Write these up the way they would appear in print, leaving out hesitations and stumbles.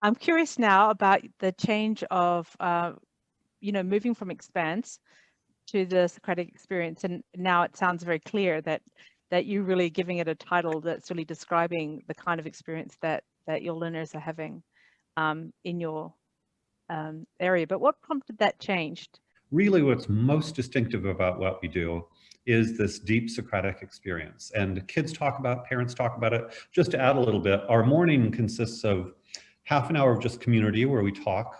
I'm curious now about the change of, moving from Expanse to the Socratic Experience, and now it sounds very clear that you're really giving it a title that's really describing the kind of experience that your learners are having in your area. But what prompted that change? Really, what's most distinctive about what we do is this deep Socratic experience. And kids talk about, parents talk about it. Just to add a little bit, our morning consists of half an hour of just community where we talk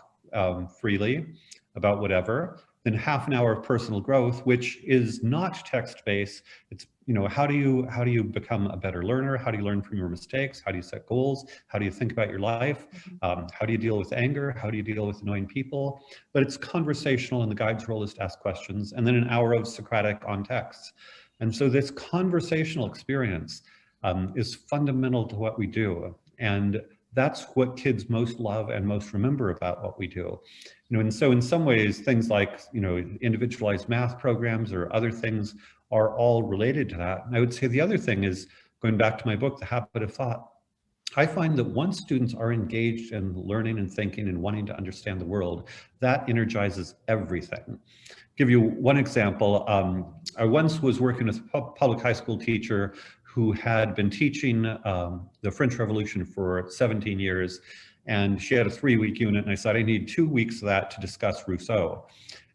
freely about whatever, then half an hour of personal growth, which is not text-based. It's, how do you become a better learner? How do you learn from your mistakes? How do you set goals? How do you think about your life? How do you deal with anger? How do you deal with annoying people? But it's conversational, and the guide's role is to ask questions, and then an hour of Socratic on text. And so this conversational experience is fundamental to what we do. And that's what kids most love and most remember about what we do. And so in some ways, things like, individualized math programs or other things are all related to that. And I would say the other thing is, going back to my book, The Habit of Thought, I find that once students are engaged in learning and thinking and wanting to understand the world, that energizes everything. Give you one example. I once was working with a public high school teacher who had been teaching the French Revolution for 17 years, and she had a 3-week unit, and I said, I need 2 weeks of that to discuss Rousseau.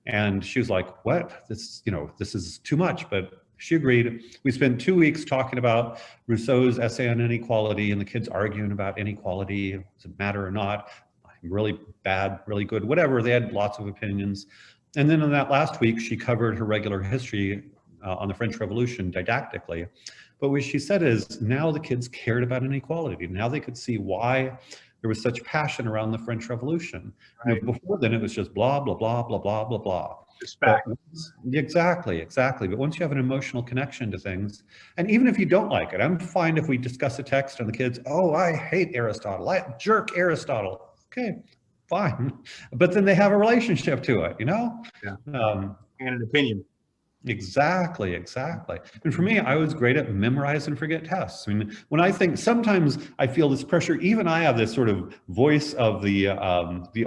And she was like, what? This is too much, but she agreed. We spent 2 weeks talking about Rousseau's essay on inequality, and the kids arguing about inequality, does it matter or not? Really bad, really good, whatever. They had lots of opinions. And then in that last week, she covered her regular history on the French Revolution didactically. But what she said is, now the kids cared about inequality. Now they could see why there was such passion around the French Revolution. Right. Before then, it was just blah, blah, blah, blah, blah, blah, blah. Exactly. But once you have an emotional connection to things, and even if you don't like it, I'm fine if we discuss a text and the kids, oh, I hate Aristotle, I jerk Aristotle. Okay, fine. But then they have a relationship to it, Yeah. And an opinion. Exactly. And for me, I was great at memorize and forget tests. I mean, when I think, sometimes I feel this pressure, even I have this sort of voice of the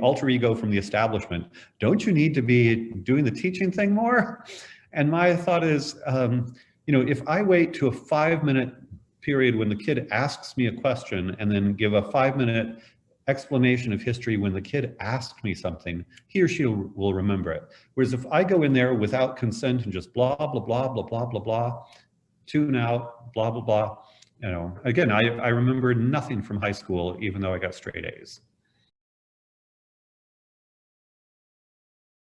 alter ego from the establishment. Don't you need to be doing the teaching thing more? And my thought is, if I wait to a 5-minute period when the kid asks me a question and then give a 5-minute explanation of history when the kid asked me something, he or she will remember it. Whereas if I go in there without consent and just blah, blah, blah, blah, blah, blah, blah, tune out, blah, blah, blah, again, I remember nothing from high school, even though I got straight A's.